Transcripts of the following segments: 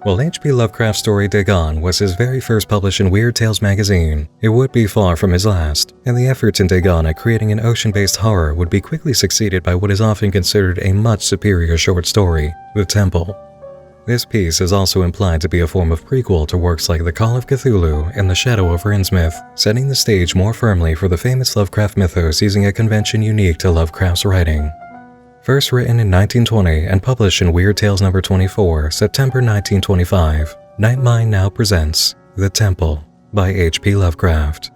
While H.P. Lovecraft's story Dagon was his very first published in Weird Tales magazine, it would be far from his last, and the efforts in Dagon at creating an ocean-based horror would be quickly succeeded by what is often considered a much superior short story, The Temple. This piece is also implied to be a form of prequel to works like The Call of Cthulhu and The Shadow over Innsmouth, setting the stage more firmly for the famous Lovecraft mythos using a convention unique to Lovecraft's writing. First written in 1920 and published in Weird Tales No. 24, September 1925, Nightmind now presents The Temple by H.P. Lovecraft.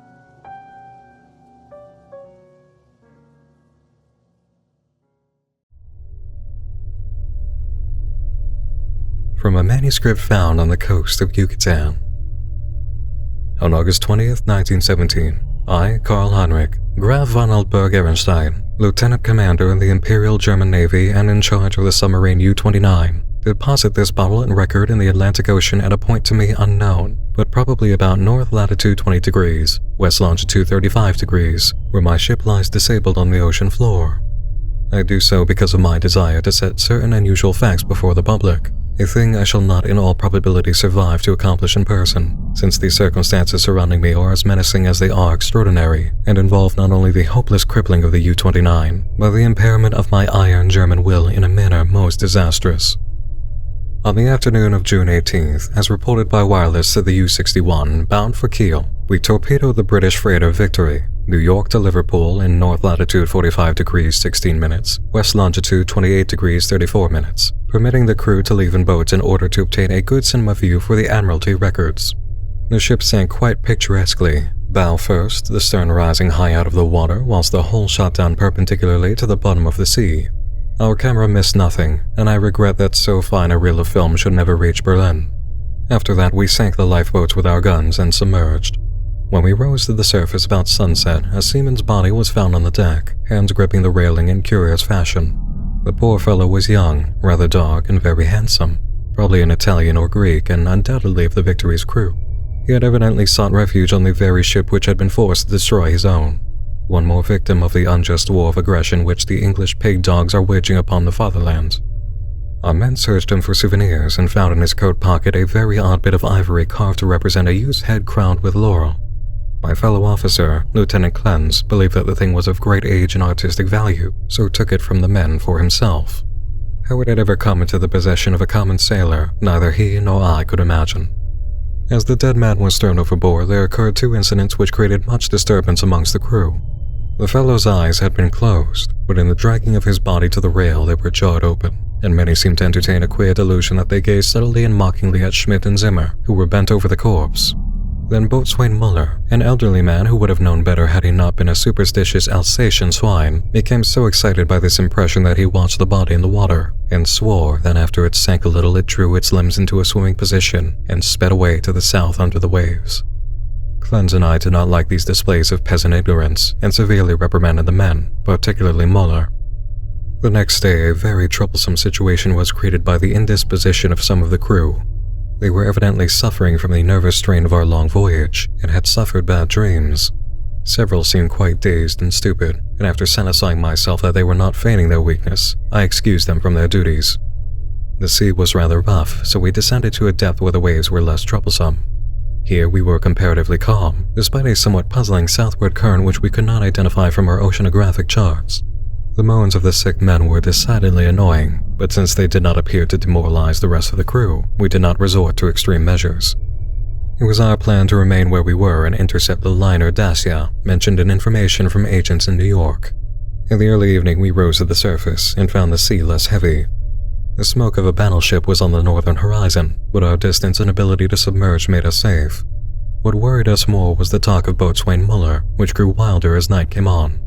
From a manuscript found on the coast of Yucatan. On August 20th, 1917, I, Karl Heinrich, Graf von Altberg-Ehrenstein, Lieutenant Commander in the Imperial German Navy and in charge of the submarine U-29, deposit this bottle and record in the Atlantic Ocean at a point to me unknown, but probably about north latitude 20 degrees, west longitude 35 degrees, where my ship lies disabled on the ocean floor. I do so because of my desire to set certain unusual facts before the public, a thing I shall not in all probability survive to accomplish in person, since the circumstances surrounding me are as menacing as they are extraordinary, and involve not only the hopeless crippling of the U-29, but the impairment of my iron German will in a manner most disastrous. On the afternoon of June 18th, as reported by wireless to the U-61, bound for Kiel, we torpedoed the British freighter Victory, New York to Liverpool in north latitude 45 degrees 16 minutes, west longitude 28 degrees 34 minutes, permitting the crew to leave in boats in order to obtain a good cinema view for the Admiralty records. The ship sank quite picturesquely, bow first, the stern rising high out of the water whilst the hull shot down perpendicularly to the bottom of the sea. Our camera missed nothing, and I regret that so fine a reel of film should never reach Berlin. After that, we sank the lifeboats with our guns and submerged. When we rose to the surface about sunset, a seaman's body was found on the deck, hands gripping the railing in curious fashion. The poor fellow was young, rather dark, and very handsome, probably an Italian or Greek, and undoubtedly of the Victory's crew. He had evidently sought refuge on the very ship which had been forced to destroy his own. One more victim of the unjust war of aggression which the English pig dogs are waging upon the fatherland. Our men searched him for souvenirs and found in his coat pocket a very odd bit of ivory carved to represent a youth's head crowned with laurel. My fellow officer, Lieutenant Clens, believed that the thing was of great age and artistic value, so took it from the men for himself. How it had ever come into the possession of a common sailor, neither he nor I could imagine. As the dead man was thrown overboard, there occurred two incidents which created much disturbance amongst the crew. The fellow's eyes had been closed, but in the dragging of his body to the rail they were jarred open, and many seemed to entertain a queer delusion that they gazed subtly and mockingly at Schmidt and Zimmer, who were bent over the corpse. Then Boatswain Muller, an elderly man who would have known better had he not been a superstitious Alsatian swine, became so excited by this impression that he watched the body in the water, and swore that after it sank a little it drew its limbs into a swimming position and sped away to the south under the waves. Clens and I did not like these displays of peasant ignorance, and severely reprimanded the men, particularly Muller. The next day, a very troublesome situation was created by the indisposition of some of the crew. They were evidently suffering from the nervous strain of our long voyage, and had suffered bad dreams. Several seemed quite dazed and stupid, and after satisfying myself that they were not feigning their weakness, I excused them from their duties. The sea was rather rough, so we descended to a depth where the waves were less troublesome. Here we were comparatively calm, despite a somewhat puzzling southward current which we could not identify from our oceanographic charts. The moans of the sick men were decidedly annoying, but since they did not appear to demoralize the rest of the crew, we did not resort to extreme measures. It was our plan to remain where we were and intercept the liner Dacia, mentioned in information from agents in New York. In the early evening we rose to the surface and found the sea less heavy. The smoke of a battleship was on the northern horizon, but our distance and ability to submerge made us safe. What worried us more was the talk of Boatswain Muller, which grew wilder as night came on.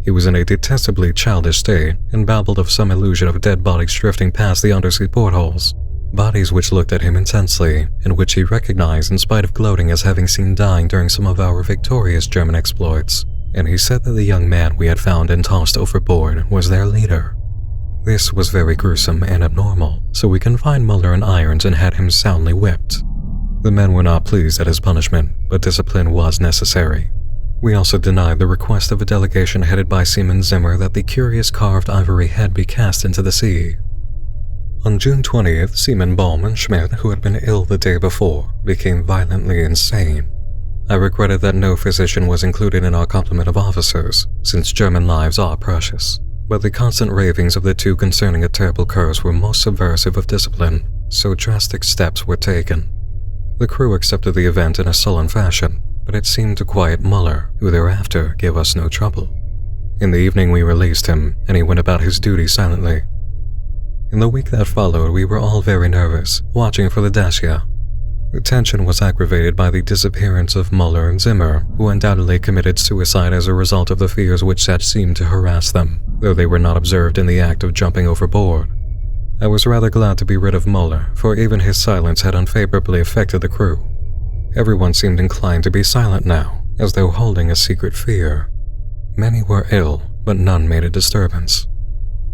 He was in a detestably childish state, and babbled of some illusion of dead bodies drifting past the undersea portholes, bodies which looked at him intensely, and which he recognized in spite of gloating as having seen dying during some of our victorious German exploits, and he said that the young man we had found and tossed overboard was their leader. This was very gruesome and abnormal, so we confined Muller in irons and had him soundly whipped. The men were not pleased at his punishment, but discipline was necessary. We also denied the request of a delegation headed by Seaman Zimmer that the curious carved ivory head be cast into the sea. On June 20th, Seaman Ballman Schmidt, who had been ill the day before, became violently insane. I regretted that no physician was included in our complement of officers, since German lives are precious. But the constant ravings of the two concerning a terrible curse were most subversive of discipline, so drastic steps were taken. The crew accepted the event in a sullen fashion, but it seemed to quiet Muller, who thereafter gave us no trouble. In the evening we released him, and he went about his duty silently. In the week that followed, we were all very nervous, watching for the Dacia. The tension was aggravated by the disappearance of Muller and Zimmer, who undoubtedly committed suicide as a result of the fears which had seemed to harass them, though they were not observed in the act of jumping overboard. I was rather glad to be rid of Muller, for even his silence had unfavorably affected the crew. Everyone seemed inclined to be silent now, as though holding a secret fear. Many were ill, but none made a disturbance.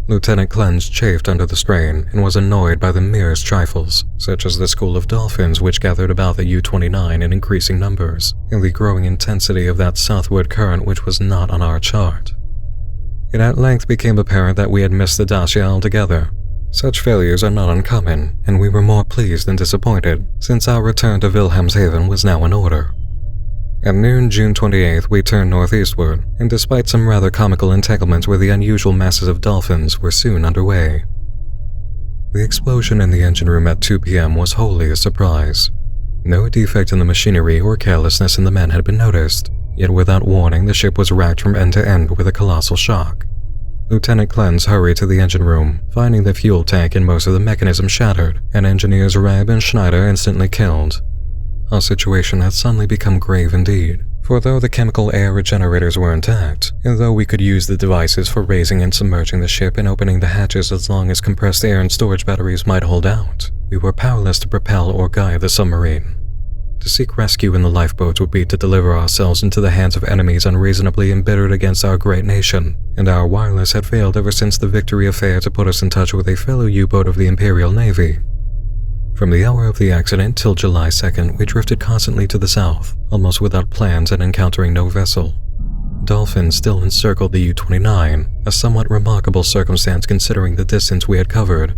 Lieutenant Clens chafed under the strain and was annoyed by the merest trifles, such as the school of dolphins which gathered about the U-29 in increasing numbers, and the growing intensity of that southward current which was not on our chart. It at length became apparent that we had missed the Dacia altogether. Such failures are not uncommon, and we were more pleased than disappointed, since our return to Wilhelmshaven was now in order. At noon June 28th, we turned northeastward, and despite some rather comical entanglements with the unusual masses of dolphins, were soon underway. The explosion in the engine room at 2 p.m. was wholly a surprise. No defect in the machinery or carelessness in the men had been noticed, yet without warning the ship was racked from end to end with a colossal shock. Lieutenant Clens hurried to the engine room, finding the fuel tank and most of the mechanism shattered, and engineers Reb and Schneider instantly killed. Our situation had suddenly become grave indeed, for though the chemical air regenerators were intact, and though we could use the devices for raising and submerging the ship and opening the hatches as long as compressed air and storage batteries might hold out, we were powerless to propel or guide the submarine. To seek rescue in the lifeboats would be to deliver ourselves into the hands of enemies unreasonably embittered against our great nation, and our wireless had failed ever since the Victory affair to put us in touch with a fellow U-boat of the Imperial Navy. From the hour of the accident till July 2nd, we drifted constantly to the south, almost without plans and encountering no vessel. Dolphins still encircled the U-29, a somewhat remarkable circumstance considering the distance we had covered.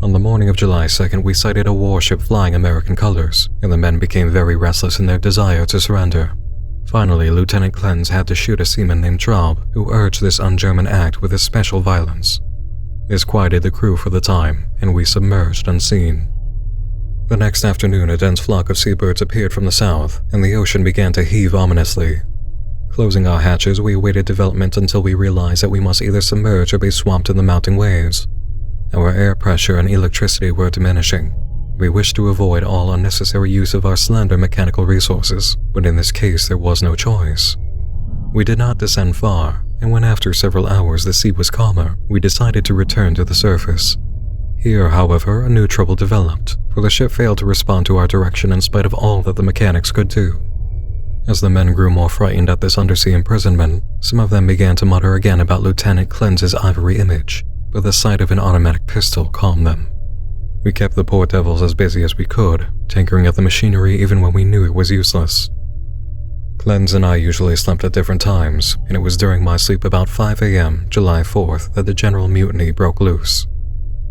On the morning of July 2nd, we sighted a warship flying American colors, and the men became very restless in their desire to surrender. Finally, Lieutenant Clens had to shoot a seaman named Traub, who urged this un-German act with especial violence. This quieted the crew for the time, and we submerged unseen. The next afternoon, a dense flock of seabirds appeared from the south, and the ocean began to heave ominously. Closing our hatches, we awaited development until we realized that we must either submerge or be swamped in the mounting waves. Our air pressure and electricity were diminishing. We wished to avoid all unnecessary use of our slender mechanical resources, but in this case there was no choice. We did not descend far, and when after several hours the sea was calmer, we decided to return to the surface. Here, however, a new trouble developed, for the ship failed to respond to our direction in spite of all that the mechanics could do. As the men grew more frightened at this undersea imprisonment, some of them began to mutter again about Lieutenant Clens's ivory image, but the sight of an automatic pistol calmed them. We kept the poor devils as busy as we could, tinkering at the machinery even when we knew it was useless. Clens and I usually slept at different times, and it was during my sleep about 5 a.m., July 4th, that the general mutiny broke loose.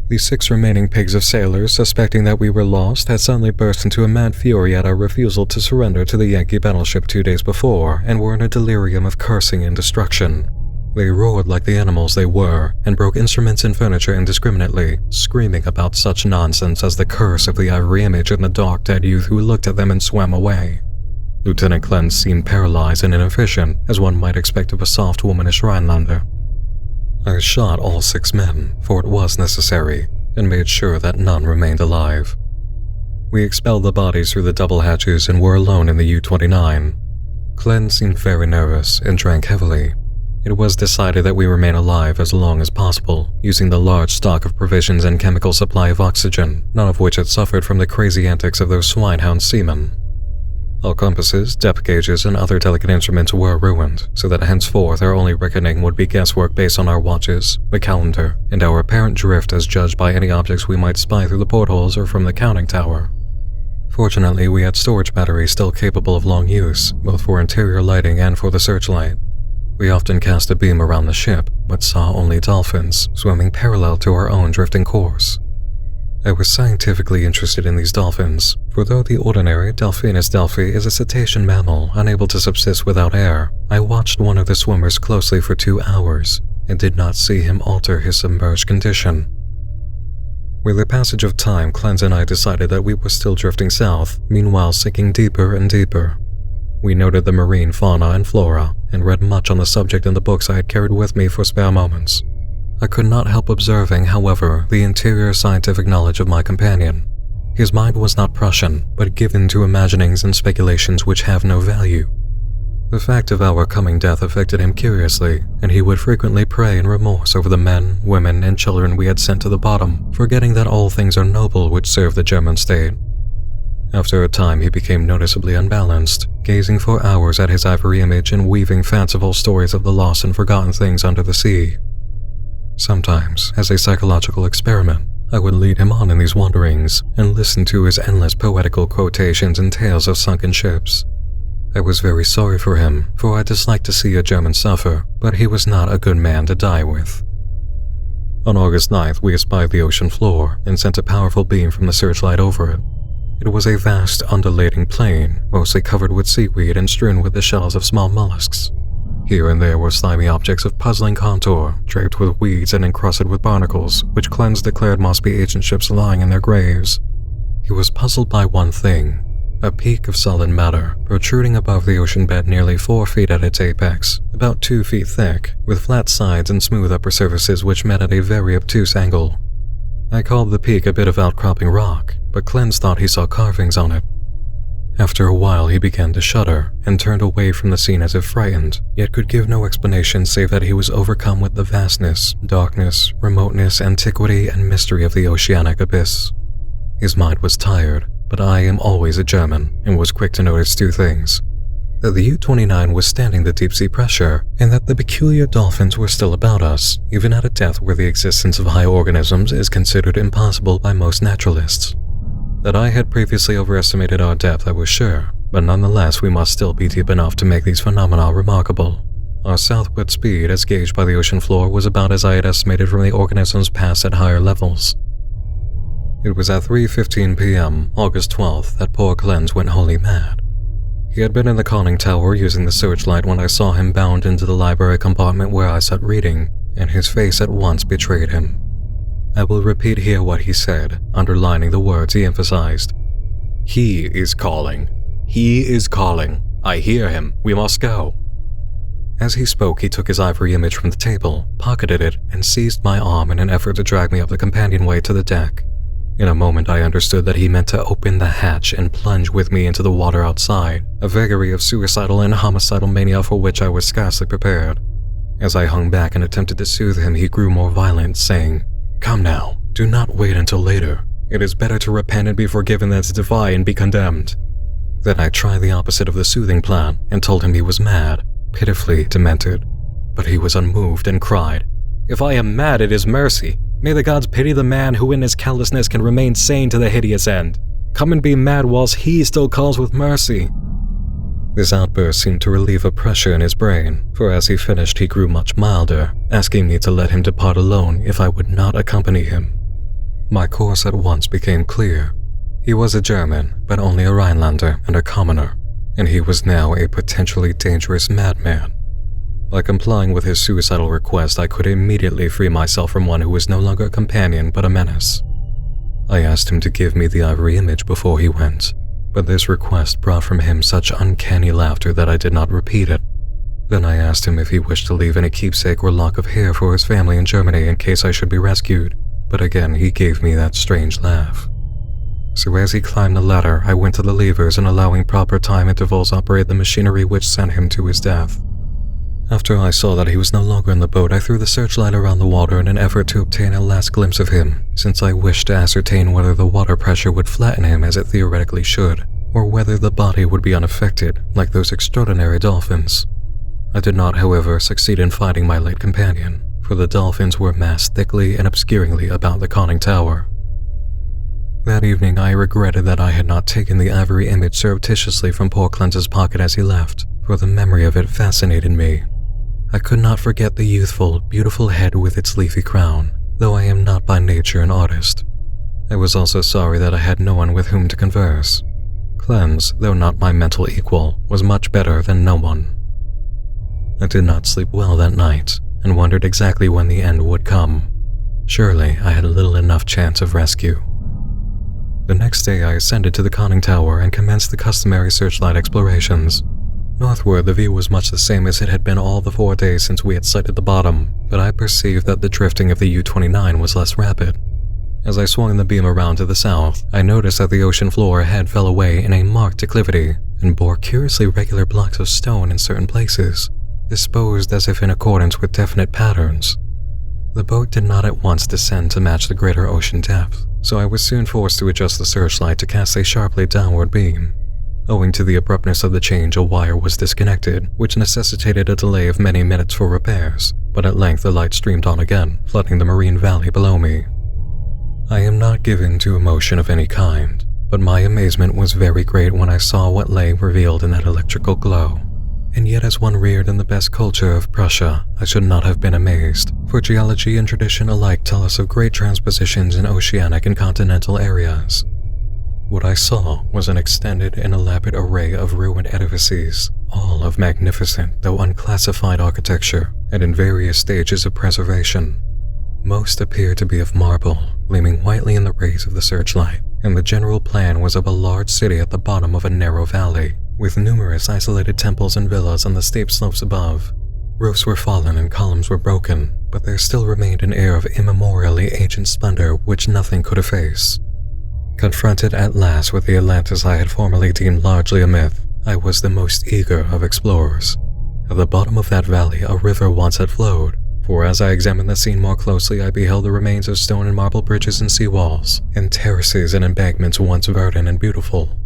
The 6 remaining pigs of sailors, suspecting that we were lost, had suddenly burst into a mad fury at our refusal to surrender to the Yankee battleship 2 days before, and were in a delirium of cursing and destruction. They roared like the animals they were, and broke instruments and furniture indiscriminately, screaming about such nonsense as the curse of the ivory image and the dark dead youth who looked at them and swam away. Lieutenant Clens seemed paralyzed and inefficient, as one might expect of a soft womanish Rhinelander. I shot all 6 men, for it was necessary, and made sure that none remained alive. We expelled the bodies through the double hatches and were alone in the U-29. Clens seemed very nervous and drank heavily. It was decided that we remain alive as long as possible, using the large stock of provisions and chemical supply of oxygen, none of which had suffered from the crazy antics of those swinehound seamen. All compasses, depth gauges, and other delicate instruments were ruined, so that henceforth our only reckoning would be guesswork based on our watches, the calendar, and our apparent drift as judged by any objects we might spy through the portholes or from the counting tower. Fortunately, we had storage batteries still capable of long use, both for interior lighting and for the searchlight. We often cast a beam around the ship, but saw only dolphins, swimming parallel to our own drifting course. I was scientifically interested in these dolphins, for though the ordinary Delphinus delphi is a cetacean mammal unable to subsist without air, I watched one of the swimmers closely for 2 hours and did not see him alter his submerged condition. With the passage of time, Clens and I decided that we were still drifting south, meanwhile sinking deeper and deeper. We noted the marine fauna and flora, and read much on the subject in the books I had carried with me for spare moments. I could not help observing, however, the interior scientific knowledge of my companion. His mind was not Prussian, but given to imaginings and speculations which have no value. The fact of our coming death affected him curiously, and he would frequently pray in remorse over the men, women, and children we had sent to the bottom, forgetting that all things are noble which serve the German state. After a time he became noticeably unbalanced, gazing for hours at his ivory image and weaving fanciful stories of the lost and forgotten things under the sea. Sometimes, as a psychological experiment, I would lead him on in these wanderings and listen to his endless poetical quotations and tales of sunken ships. I was very sorry for him, for I disliked to see a German suffer, but he was not a good man to die with. On August 9th, we espied the ocean floor and sent a powerful beam from the searchlight over it. It was a vast, undulating plain, mostly covered with seaweed and strewn with the shells of small mollusks. Here and there were slimy objects of puzzling contour, draped with weeds and encrusted with barnacles, which Clens declared must be ancient ships lying in their graves. He was puzzled by one thing: a peak of solid matter, protruding above the ocean bed nearly 4 feet at its apex, about 2 feet thick, with flat sides and smooth upper surfaces which met at a very obtuse angle. I called the peak a bit of outcropping rock, but Clens thought he saw carvings on it. After a while he began to shudder and turned away from the scene as if frightened, yet could give no explanation save that he was overcome with the vastness, darkness, remoteness, antiquity, and mystery of the oceanic abyss. His mind was tired, but I am always a German and was quick to notice 2 things: that the U-29 was standing the deep-sea pressure, and that the peculiar dolphins were still about us, even at a depth where the existence of high organisms is considered impossible by most naturalists. That I had previously overestimated our depth I was sure, but nonetheless we must still be deep enough to make these phenomena remarkable. Our southward speed, as gauged by the ocean floor, was about as I had estimated from the organisms passed at higher levels. It was at 3:15 p.m., August 12th, that poor Clens went wholly mad. He had been in the conning tower using the searchlight when I saw him bound into the library compartment where I sat reading, and his face at once betrayed him. I will repeat here what he said, underlining the words he emphasized. "He is calling. He is calling. I hear him. We must go." As he spoke, he took his ivory image from the table, pocketed it, and seized my arm in an effort to drag me up the companionway to the deck. In a moment I understood that he meant to open the hatch and plunge with me into the water outside, a vagary of suicidal and homicidal mania for which I was scarcely prepared. As I hung back and attempted to soothe him, he grew more violent, saying, "Come now, do not wait until later. It is better to repent and be forgiven than to defy and be condemned." Then I tried the opposite of the soothing plan and told him he was mad, pitifully demented. But he was unmoved and cried, "If I am mad, it is mercy. May the gods pity the man who in his callousness can remain sane to the hideous end. Come and be mad whilst he still calls with mercy." This outburst seemed to relieve a pressure in his brain, for as he finished he grew much milder, asking me to let him depart alone if I would not accompany him. My course at once became clear. He was a German, but only a Rhinelander and a commoner, and he was now a potentially dangerous madman. By complying with his suicidal request, I could immediately free myself from one who was no longer a companion but a menace. I asked him to give me the ivory image before he went, but this request brought from him such uncanny laughter that I did not repeat it. Then I asked him if he wished to leave any keepsake or lock of hair for his family in Germany in case I should be rescued, but again he gave me that strange laugh. So as he climbed the ladder, I went to the levers and allowing proper time intervals operated the machinery which sent him to his death. After I saw that he was no longer in the boat, I threw the searchlight around the water in an effort to obtain a last glimpse of him, since I wished to ascertain whether the water pressure would flatten him as it theoretically should, or whether the body would be unaffected, like those extraordinary dolphins. I did not, however, succeed in finding my late companion, for the dolphins were massed thickly and obscuringly about the conning tower. That evening I regretted that I had not taken the ivory image surreptitiously from poor Clens's pocket as he left, for the memory of it fascinated me. I could not forget the youthful, beautiful head with its leafy crown, though I am not by nature an artist. I was also sorry that I had no one with whom to converse. Cleanse, though not my mental equal, was much better than no one. I did not sleep well that night, and wondered exactly when the end would come. Surely I had little enough chance of rescue. The next day I ascended to the conning tower and commenced the customary searchlight explorations. Northward, the view was much the same as it had been all the 4 days since we had sighted the bottom, but I perceived that the drifting of the U-29 was less rapid. As I swung the beam around to the south, I noticed that the ocean floor ahead fell away in a marked declivity and bore curiously regular blocks of stone in certain places, disposed as if in accordance with definite patterns. The boat did not at once descend to match the greater ocean depth, so I was soon forced to adjust the searchlight to cast a sharply downward beam. Owing to the abruptness of the change, a wire was disconnected, which necessitated a delay of many minutes for repairs, but at length the light streamed on again, flooding the marine valley below me. I am not given to emotion of any kind, but my amazement was very great when I saw what lay revealed in that electrical glow. And yet, as one reared in the best culture of Prussia, I should not have been amazed, for geology and tradition alike tell us of great transpositions in oceanic and continental areas. What I saw was an extended and elaborate array of ruined edifices, all of magnificent though unclassified architecture, and in various stages of preservation. Most appeared to be of marble, gleaming whitely in the rays of the searchlight, and the general plan was of a large city at the bottom of a narrow valley, with numerous isolated temples and villas on the steep slopes above. Roofs were fallen and columns were broken, but there still remained an air of immemorially ancient splendor which nothing could efface. Confronted at last with the Atlantis I had formerly deemed largely a myth, I was the most eager of explorers. At the bottom of that valley a river once had flowed, for as I examined the scene more closely I beheld the remains of stone and marble bridges and seawalls, and terraces and embankments once verdant and beautiful.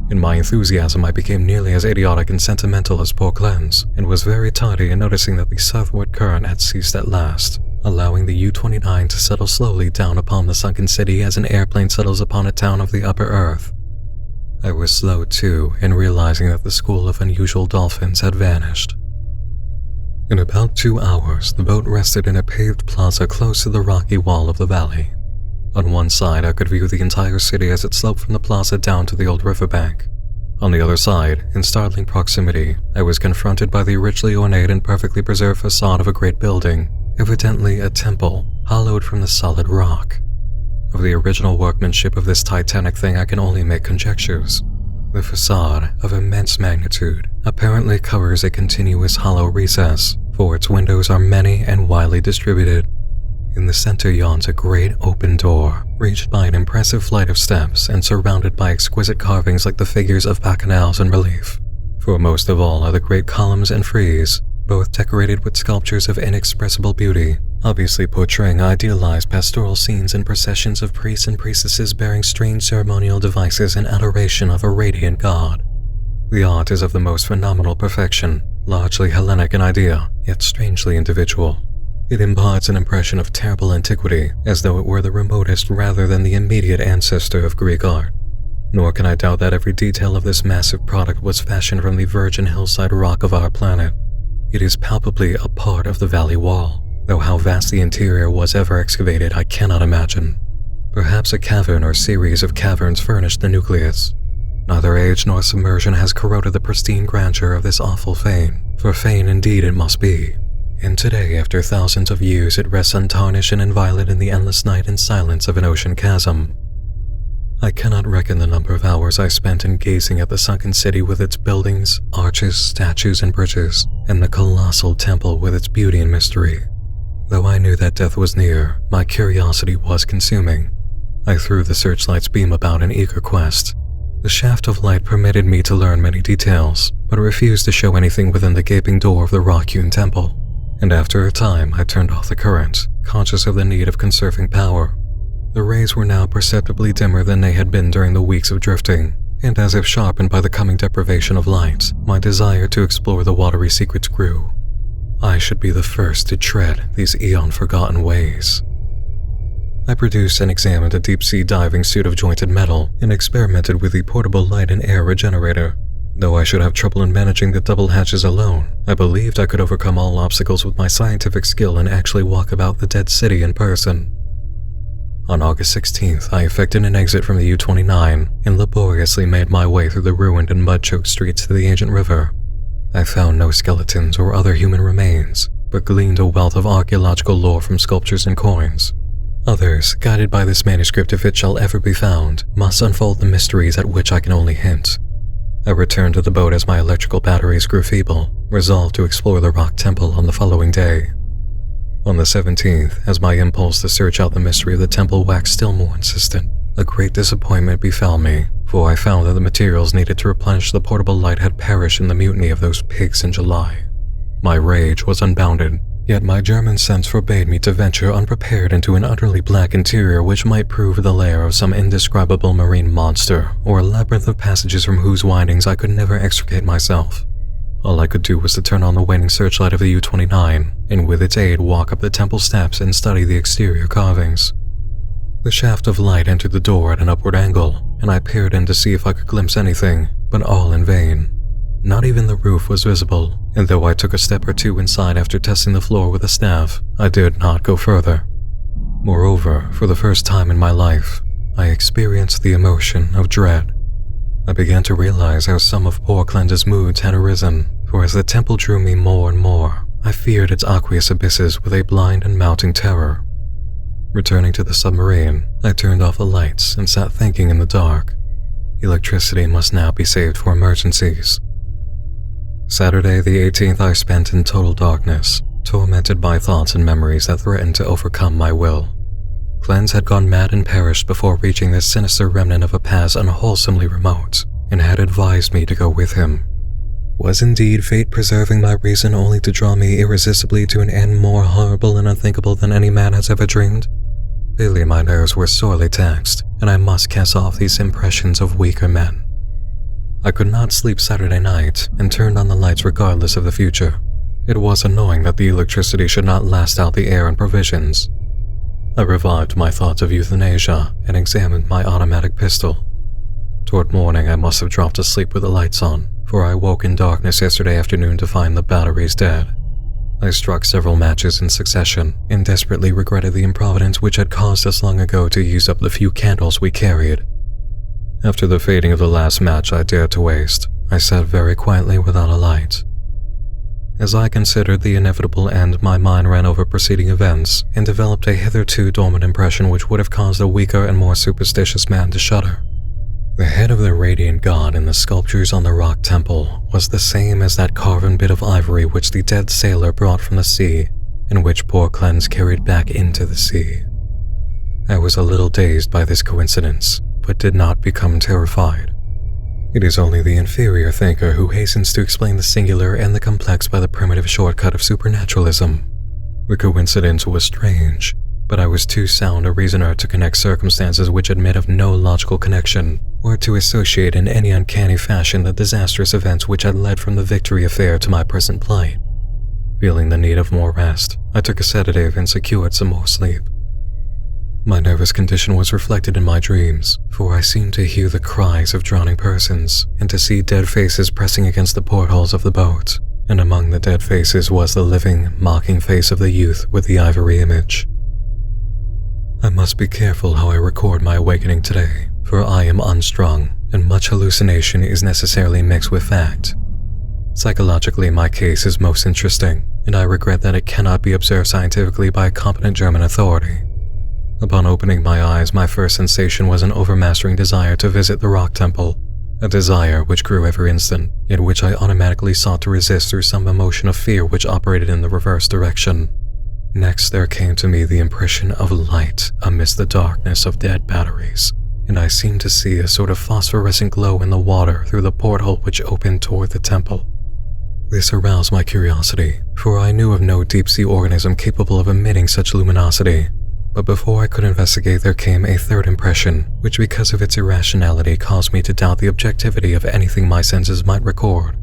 In my enthusiasm I became nearly as idiotic and sentimental as poor Cleanse, and was very tardy in noticing that the southward current had ceased at last, allowing the U-29 to settle slowly down upon the sunken city as an airplane settles upon a town of the upper earth. I was slow, too, in realizing that the school of unusual dolphins had vanished. In about 2 hours, the boat rested in a paved plaza close to the rocky wall of the valley. On one side, I could view the entire city as it sloped from the plaza down to the old riverbank. On the other side, in startling proximity, I was confronted by the richly ornate and perfectly preserved facade of a great building, evidently a temple, hollowed from the solid rock. Of the original workmanship of this titanic thing I can only make conjectures. The facade, of immense magnitude, apparently covers a continuous hollow recess, for its windows are many and widely distributed. In the center yawns a great open door, reached by an impressive flight of steps and surrounded by exquisite carvings like the figures of bacchanals in relief. Foremost of all are the great columns and frieze, both decorated with sculptures of inexpressible beauty, obviously portraying idealized pastoral scenes and processions of priests and priestesses bearing strange ceremonial devices in adoration of a radiant god. The art is of the most phenomenal perfection, largely Hellenic in idea, yet strangely individual. It imparts an impression of terrible antiquity, as though it were the remotest rather than the immediate ancestor of Greek art. Nor can I doubt that every detail of this massive product was fashioned from the virgin hillside rock of our planet. It is palpably a part of the valley wall, though how vast the interior was ever excavated I cannot imagine. Perhaps a cavern or series of caverns furnished the nucleus. Neither age nor submersion has corroded the pristine grandeur of this awful fane, for fane indeed it must be. And today, after thousands of years, it rests untarnished and inviolate in the endless night and silence of an ocean chasm. I cannot reckon the number of hours I spent in gazing at the sunken city with its buildings, arches, statues, and bridges, and the colossal temple with its beauty and mystery. Though I knew that death was near, my curiosity was consuming. I threw the searchlight's beam about in eager quest. The shaft of light permitted me to learn many details, but refused to show anything within the gaping door of the rock-hewn temple. And after a time, I turned off the current, conscious of the need of conserving power. The rays were now perceptibly dimmer than they had been during the weeks of drifting, and as if sharpened by the coming deprivation of light, my desire to explore the watery secrets grew. I should be the first to tread these eon-forgotten ways. I produced and examined a deep-sea diving suit of jointed metal and experimented with the portable light and air regenerator. Though I should have trouble in managing the double hatches alone, I believed I could overcome all obstacles with my scientific skill and actually walk about the dead city in person. On August 16th, I effected an exit from the U-29 and laboriously made my way through the ruined and mud-choked streets to the ancient river. I found no skeletons or other human remains, but gleaned a wealth of archaeological lore from sculptures and coins. Others, guided by this manuscript if it shall ever be found, must unfold the mysteries at which I can only hint. I returned to the boat as my electrical batteries grew feeble, resolved to explore the rock temple on the following day. On the 17th, as my impulse to search out the mystery of the temple waxed still more insistent, a great disappointment befell me, for I found that the materials needed to replenish the portable light had perished in the mutiny of those pigs in July. My rage was unbounded, yet my German sense forbade me to venture unprepared into an utterly black interior which might prove the lair of some indescribable marine monster or a labyrinth of passages from whose windings I could never extricate myself. All I could do was to turn on the waning searchlight of the U-29 and with its aid walk up the temple steps and study the exterior carvings. The shaft of light entered the door at an upward angle, and I peered in to see if I could glimpse anything, but all in vain. Not even the roof was visible, and though I took a step or two inside after testing the floor with a staff, I dared not go further. Moreover, for the first time in my life, I experienced the emotion of dread. I began to realize how some of poor Cleanse's moods had arisen, for as the temple drew me more and more, I feared its aqueous abysses with a blind and mounting terror. Returning to the submarine, I turned off the lights and sat thinking in the dark. Electricity must now be saved for emergencies. Saturday the 18th I spent in total darkness, tormented by thoughts and memories that threatened to overcome my will. Cleanse had gone mad and perished before reaching this sinister remnant of a past unwholesomely remote, and had advised me to go with him. Was indeed fate preserving my reason only to draw me irresistibly to an end more horrible and unthinkable than any man has ever dreamed? Clearly my nerves were sorely taxed, and I must cast off these impressions of weaker men. I could not sleep Saturday night, and turned on the lights regardless of the future. It was annoying that the electricity should not last out the air and provisions. I revived my thoughts of euthanasia and examined my automatic pistol. Toward morning I must have dropped asleep with the lights on, for I woke in darkness yesterday afternoon to find the batteries dead. I struck several matches in succession and desperately regretted the improvidence which had caused us long ago to use up the few candles we carried. After the fading of the last match I dared to waste, I sat very quietly without a light. As I considered the inevitable end, my mind ran over preceding events and developed a hitherto dormant impression which would have caused a weaker and more superstitious man to shudder. The head of the radiant god in the sculptures on the rock temple was the same as that carven bit of ivory which the dead sailor brought from the sea and which poor Cleanse carried back into the sea. I was a little dazed by this coincidence, but did not become terrified. It is only the inferior thinker who hastens to explain the singular and the complex by the primitive shortcut of supernaturalism. The coincidence was strange, but I was too sound a reasoner to connect circumstances which admit of no logical connection, or to associate in any uncanny fashion the disastrous events which had led from the Victory affair to my present plight. Feeling the need of more rest, I took a sedative and secured some more sleep. My nervous condition was reflected in my dreams, for I seemed to hear the cries of drowning persons and to see dead faces pressing against the portholes of the boat, and among the dead faces was the living, mocking face of the youth with the ivory image. I must be careful how I record my awakening today, for I am unstrung, and much hallucination is necessarily mixed with fact. Psychologically, my case is most interesting, and I regret that it cannot be observed scientifically by a competent German authority. Upon opening my eyes, my first sensation was an overmastering desire to visit the rock temple, a desire which grew every instant, yet which I automatically sought to resist through some emotion of fear which operated in the reverse direction. Next there came to me the impression of light amidst the darkness of dead batteries, and I seemed to see a sort of phosphorescent glow in the water through the porthole which opened toward the temple. This aroused my curiosity, for I knew of no deep-sea organism capable of emitting such luminosity. But before I could investigate, there came a third impression, which because of its irrationality caused me to doubt the objectivity of anything my senses might record.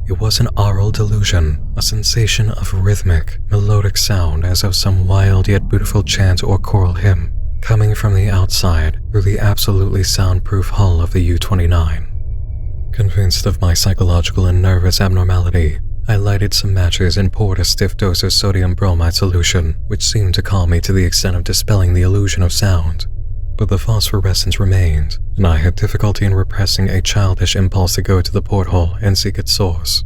It was an aural delusion, a sensation of rhythmic, melodic sound as of some wild yet beautiful chant or choral hymn, coming from the outside through the absolutely soundproof hull of the U-29. Convinced of my psychological and nervous abnormality, I lighted some matches and poured a stiff dose of sodium bromide solution, which seemed to calm me to the extent of dispelling the illusion of sound. But the phosphorescence remained, and I had difficulty in repressing a childish impulse to go to the porthole and seek its source.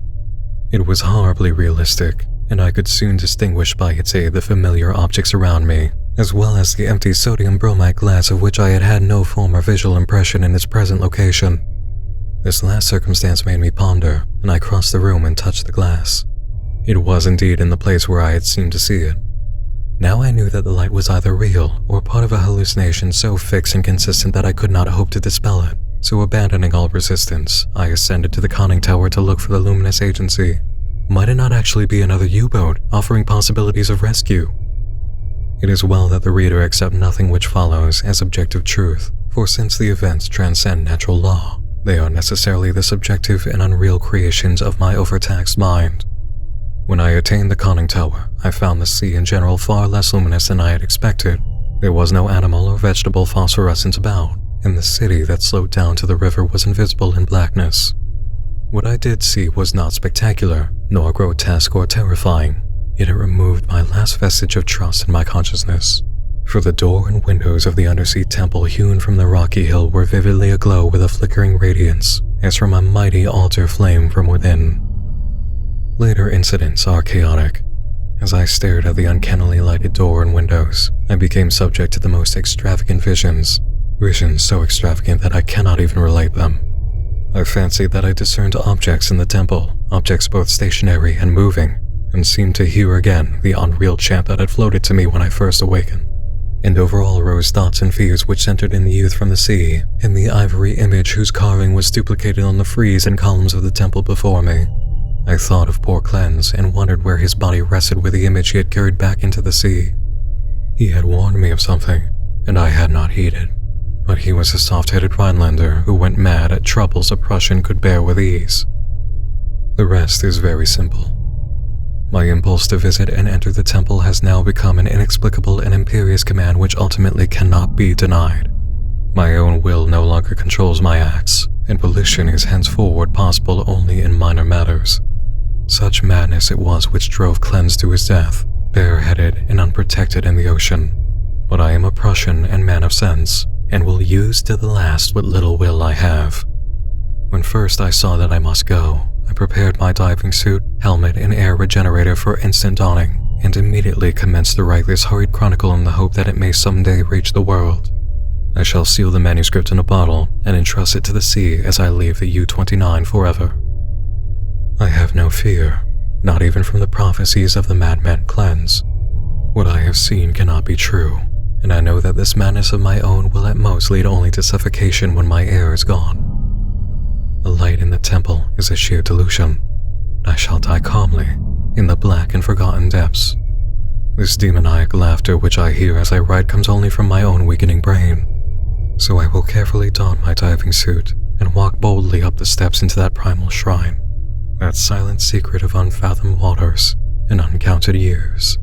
It was horribly realistic, and I could soon distinguish by its aid the familiar objects around me, as well as the empty sodium bromide glass of which I had had no former visual impression in its present location. This last circumstance made me ponder, and I crossed the room and touched the glass. It was indeed in the place where I had seemed to see it. Now I knew that the light was either real or part of a hallucination so fixed and consistent that I could not hope to dispel it. So abandoning all resistance, I ascended to the conning tower to look for the luminous agency. Might it not actually be another U-boat offering possibilities of rescue? It is well that the reader accept nothing which follows as objective truth, for since the events transcend natural law, they are necessarily the subjective and unreal creations of my overtaxed mind. When I attained the conning tower, I found the sea in general far less luminous than I had expected. There was no animal or vegetable phosphorescence about, and the city that sloped down to the river was invisible in blackness. What I did see was not spectacular, nor grotesque or terrifying, yet it removed my last vestige of trust in my consciousness. For the door and windows of the undersea temple hewn from the rocky hill were vividly aglow with a flickering radiance, as from a mighty altar flame from within. Later incidents are chaotic. As I stared at the uncannily lighted door and windows, I became subject to the most extravagant visions so extravagant that I cannot even relate them. I fancied that I discerned objects in the temple, objects both stationary and moving, and seemed to hear again the unreal chant that had floated to me when I first awakened. And over all rose thoughts and fears which centered in the youth from the sea, and the ivory image whose carving was duplicated on the frieze and columns of the temple before me. I thought of poor Cleanse and wondered where his body rested with the image he had carried back into the sea. He had warned me of something, and I had not heeded. But he was a soft-headed Rhinelander who went mad at troubles a Prussian could bear with ease. The rest is very simple. My impulse to visit and enter the temple has now become an inexplicable and imperious command which ultimately cannot be denied. My own will no longer controls my acts, and volition is henceforward possible only in minor matters. Such madness it was which drove Cleanse to his death, bareheaded and unprotected in the ocean. But I am a Prussian and man of sense, and will use to the last what little will I have. When first I saw that I must go, I prepared my diving suit, helmet, and air regenerator for instant donning, and immediately commenced to write this hurried chronicle in the hope that it may someday reach the world. I shall seal the manuscript in a bottle and entrust it to the sea as I leave the U-29 forever. I have no fear, not even from the prophecies of the madman Cleanse. What I have seen cannot be true, and I know that this madness of my own will at most lead only to suffocation when my air is gone. The light in the temple is a sheer delusion. I shall die calmly, in the black and forgotten depths. This demoniac laughter which I hear as I write comes only from my own weakening brain. So I will carefully don my diving suit and walk boldly up the steps into that primal shrine, that silent secret of unfathomed waters and uncounted years.